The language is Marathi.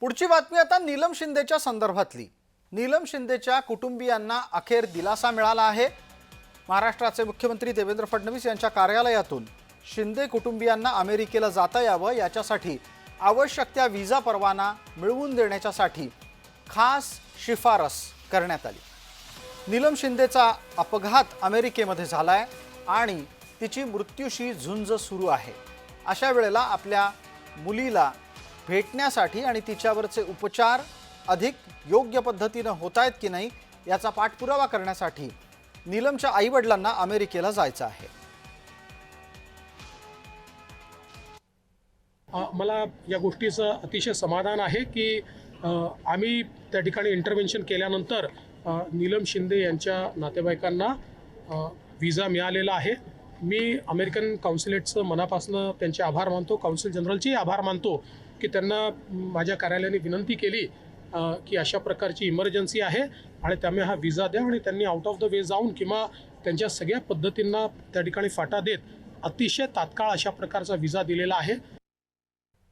पुढची बातमी आता नीलम शिंदेच्या संदर्भातली। नीलम शिंदेच्या कुटुंबियांना अखेर दिलासा मिळाला आहे। महाराष्ट्राचे मुख्यमंत्री देवेंद्र फडणवीस यांच्या कार्यालयातून शिंदे कुटुंबियांना अमेरिकेला जाता यावं याच्यासाठी आवश्यक त्या व्हिसा परवाना मिळवून देण्यासाठी खास शिफारस करण्यात आली। नीलम शिंदेचा अपघात अमेरिकेमध्ये झालाय आणि तिची मृत्यूशी झुंज सुरू आहे। अशा वेळेला आपल्या मुलीला भेटण्यासाठी आणि तिच्यावरचे उपचार अधिक योग्य पद्धतीने होतायत की नाही याचा पाठपुरावा करण्यासाठी नीलमच्या आईवडिलांना अमेरिकेला जायचं आहे। मला या गोष्टीचं अतिशय समाधान आहे की आम्ही त्या ठिकाणी इंटरव्हेन्शन केल्यानंतर नीलम शिंदे यांच्या नातेवाईकांना व्हिसा मिळालेला आहे। मी अमेरिकन काउन्सिलेटचं मनापासून त्यांचे आभार मानतो, काउन्सिल जनरलचे आभार मानतो की त्यांना माझ्या कार्यालयाने विनंती केली की अशा प्रकारची इमर्जन्सी आहे आणि त्यामुळे हा व्हिसा द्या, आणि त्यांनी आउट ऑफ द वे जाऊन किंवा त्यांच्या सगळ्या पद्धतींना त्या ठिकाणी फाटा देत अतिशय तात्काळ अशा प्रकारचा व्हिसा दिलेला आहे।